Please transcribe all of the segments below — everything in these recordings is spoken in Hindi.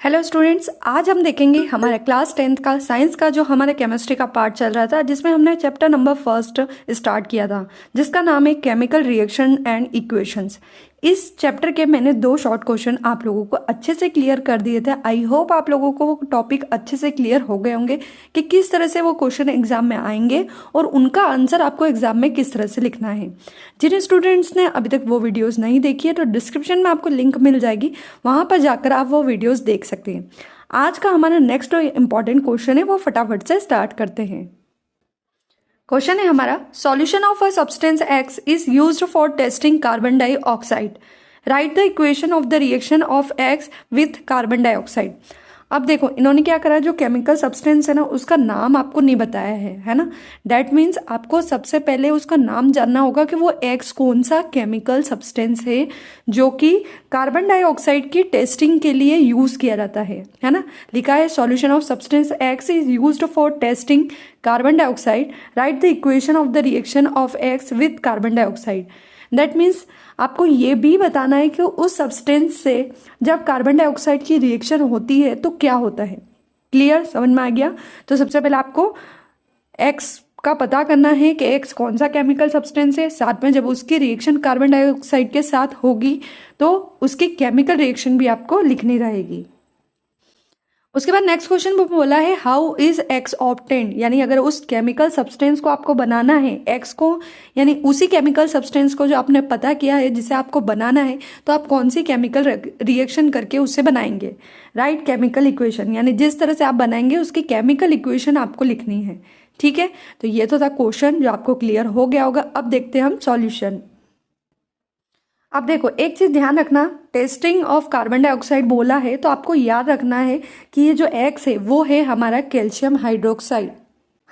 हेलो स्टूडेंट्स, आज हम देखेंगे हमारा क्लास 10th का साइंस का जो हमारे केमिस्ट्री का पार्ट चल रहा था, जिसमें हमने चैप्टर नंबर फर्स्ट स्टार्ट किया था, जिसका नाम है केमिकल रिएक्शन एंड इक्वेशंस। इस चैप्टर के मैंने 2 शॉर्ट क्वेश्चन आप लोगों को अच्छे से क्लियर कर दिए थे। आई होप आप लोगों को वो टॉपिक अच्छे से क्लियर हो गए होंगे कि किस तरह से वो क्वेश्चन एग्जाम में आएंगे और उनका आंसर आपको एग्जाम में किस तरह से लिखना है। जिन स्टूडेंट्स ने अभी तक वो वीडियोस नहीं देखी है तो डिस्क्रिप्शन में आपको लिंक मिल जाएगी, वहां पर जाकर आप वो वीडियोस देख सकते हैं। आज का हमारा नेक्स्ट इंपॉर्टेंट क्वेश्चन है, वो फटाफट से स्टार्ट करते हैं। क्वेश्चन है हमारा, solution of a substance x is used for testing carbon dioxide. Right the equation of the reaction of x with carbon dioxide. अब देखो, इन्होंने क्या करा, जो केमिकल सब्सटेंस है ना, उसका नाम आपको नहीं बताया है ना। दैट मीन्स आपको सबसे पहले उसका नाम जानना होगा कि वो एक्स कौन सा केमिकल सब्सटेंस है जो कि कार्बन डाइऑक्साइड की टेस्टिंग के लिए यूज किया जाता है ना। लिखा है solution of substance x is used for testing carbon dioxide. Right the equation of the reaction of x with carbon dioxide. That means आपको ये भी बताना है कि उस सब्सटेंस से जब कार्बन डाइऑक्साइड की रिएक्शन होती है तो क्या होता है। क्लियर, समझ में आ गया। तो सबसे पहले आपको एक्स का पता करना है कि एक्स कौन सा केमिकल सब्सटेंस है, साथ में जब उसकी रिएक्शन कार्बन डाइऑक्साइड के साथ होगी तो उसकी केमिकल रिएक्शन भी आपको लिखनी रहेगी। उसके बाद नेक्स्ट क्वेश्चन बोला है, हाउ इज एक्स ऑब्टेन्ड। यानी अगर उस केमिकल सब्सटेंस को आपको बनाना है, एक्स को यानी उसी केमिकल सब्सटेंस को जो आपने पता किया है जिसे आपको बनाना है, तो आप कौन सी केमिकल रिएक्शन करके उससे बनाएंगे। राइट, केमिकल इक्वेशन, यानी जिस तरह से आप बनाएंगे उसकी केमिकल इक्वेशन आपको लिखनी है। ठीक है, तो ये तो था क्वेश्चन जो आपको क्लियर हो गया होगा। अब देखते हैं हम सॉल्यूशन। अब देखो, एक चीज ध्यान रखना, टेस्टिंग ऑफ कार्बन डाइऑक्साइड बोला है तो आपको याद रखना है कि ये जो एक्स है वो है हमारा कैल्शियम हाइड्रोक्साइड।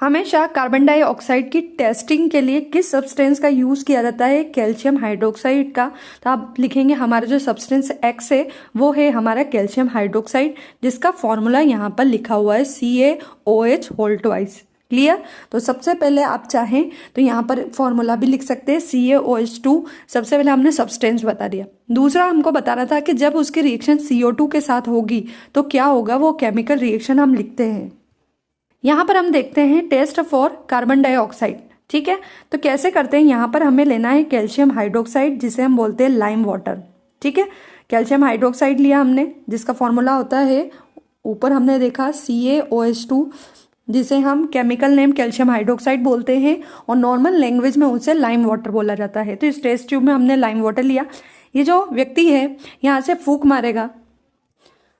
हमेशा कार्बन डाइऑक्साइड की टेस्टिंग के लिए किस सब्सटेंस का यूज किया जाता है, कैल्शियम हाइड्रोक्साइड का। तो आप लिखेंगे हमारा जो सब्सटेंस एक्स है वो है हमारा कैल्शियम हाइड्रोक्साइड, जिसका फॉर्मूला यहाँ पर लिखा हुआ है CaOH होल ट्वाइस। क्लियर। तो सबसे पहले आप चाहें तो यहाँ पर फॉर्मूला भी लिख सकते हैं CaOH2। सबसे पहले हमने सब्सटेंस बता दिया। दूसरा हमको बताना था कि जब उसकी रिएक्शन CO2 के साथ होगी तो क्या होगा, वो केमिकल रिएक्शन हम लिखते हैं। यहाँ पर हम देखते हैं टेस्ट फॉर कार्बन डाइऑक्साइड। ठीक है, तो कैसे करते हैं, यहाँ पर हमें लेना है कैल्शियम हाइड्रोक्साइड, जिसे हम बोलते हैं लाइम वाटर। ठीक है, कैल्शियम हाइड्रोक्साइड लिया हमने, जिसका फॉर्मूला होता है, ऊपर हमने देखा CaOH2, जिसे हम केमिकल नेम कैल्शियम हाइड्रोक्साइड बोलते हैं और नॉर्मल लैंग्वेज में उसे लाइम वाटर बोला जाता है। तो इस टेस्ट ट्यूब में हमने लाइम वाटर लिया। ये जो व्यक्ति है यहाँ से फूंक मारेगा।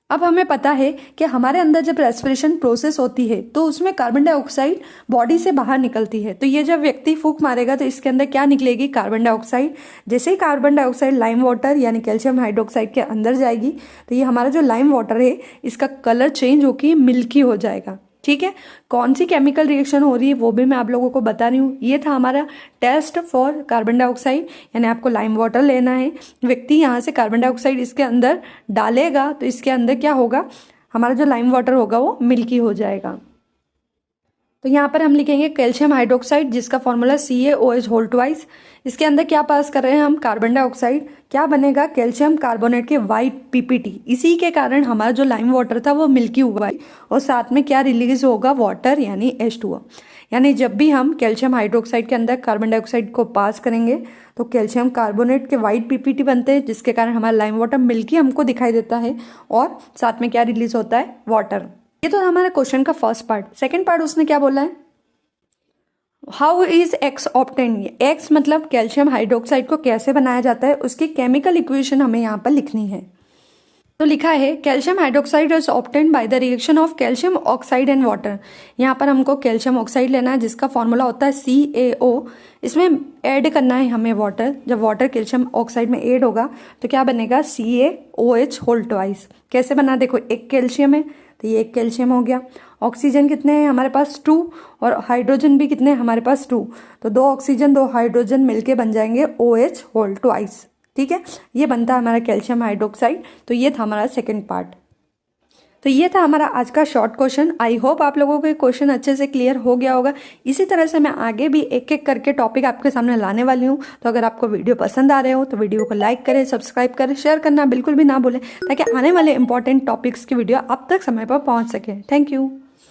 अब हमें पता है कि हमारे अंदर जब रेस्पिरेशन प्रोसेस होती है तो उसमें कार्बन डाइऑक्साइड बॉडी से बाहर निकलती है। तो ये जब व्यक्ति फूंक मारेगा तो इसके अंदर क्या निकलेगी, कार्बन डाइऑक्साइड। जैसे ही कार्बन डाइऑक्साइड लाइम वाटर यानी कैल्शियम हाइड्रोक्साइड के अंदर जाएगी तो ये हमारा जो लाइम वाटर है इसका कलर चेंज होकर मिल्की हो जाएगा। ठीक है, कौन सी केमिकल रिएक्शन हो रही है वो भी मैं आप लोगों को बता रही हूँ। ये था हमारा टेस्ट फॉर कार्बन डाइऑक्साइड, यानी आपको लाइम वाटर लेना है। व्यक्ति यहाँ से कार्बन डाइऑक्साइड इसके अंदर डालेगा तो इसके अंदर क्या होगा, हमारा जो लाइम वाटर होगा वो मिल्की हो जाएगा। तो यहाँ पर हम लिखेंगे कैल्शियम हाइड्रोक्साइड, जिसका फॉर्मूला CaOH होल ट्वाइस। इसके अंदर क्या पास कर रहे हैं हम, कार्बन डाइऑक्साइड। क्या बनेगा, कैल्शियम कार्बोनेट के वाइट PPT। इसी के कारण हमारा जो लाइम वाटर था वो मिल्की हुआ और साथ में क्या रिलीज होगा, वाटर यानी H2O। यानी जब भी हम कैल्शियम हाइड्रोक्साइड के अंदर कार्बन डाइऑक्साइड को पास करेंगे तो कैल्शियम कार्बोनेट के वाइट PPT बनते हैं, जिसके कारण हमारा लाइम वाटर मिल्की हमको दिखाई देता है और साथ में क्या रिलीज होता है, वाटर। ये तो हमारे क्वेश्चन का फर्स्ट पार्ट। सेकंड पार्ट उसने क्या बोला है, how is x obtained. X मतलब कैल्शियम हाइड्रोक्साइड को कैसे बनाया जाता है, उसकी केमिकल इक्वेशन हमें यहाँ पर लिखनी है। तो लिखा है calcium hydroxide is obtained by the reaction of calcium oxide and water. यहाँ पर हमको कैल्शियम ऑक्साइड लेना है, जिसका फॉर्मूला होता है CaO। इसमें ऐड करना है हमें वाटर। जब वाटर कैल्शियम ऑक्साइड में ऐड होगा तो क्या बनेगा, CaOH होल ट्वाइस। कैसे बना, देखो एक कैल्शियम है तो ये एक कैल्शियम हो गया। ऑक्सीजन कितने हैं हमारे पास, 2, और हाइड्रोजन भी कितने हैं हमारे पास, 2। तो 2 ऑक्सीजन 2 हाइड्रोजन मिलके बन जाएंगे OH होल ट्वाइस। ठीक है, ये बनता है हमारा कैल्शियम हाइड्रोक्साइड। तो ये था हमारा सेकंड पार्ट। तो ये था हमारा आज का शॉर्ट क्वेश्चन। आई होप आप लोगों को ये क्वेश्चन अच्छे से क्लियर हो गया होगा। इसी तरह से मैं आगे भी एक एक करके टॉपिक आपके सामने लाने वाली हूँ। तो अगर आपको वीडियो पसंद आ रहे हो तो वीडियो को लाइक करें, सब्सक्राइब करें, शेयर करना बिल्कुल भी ना भूलें, ताकि आने वाले इंपॉर्टेंट टॉपिक्स की वीडियो आप तक समय पर पहुँच सके। Thank you.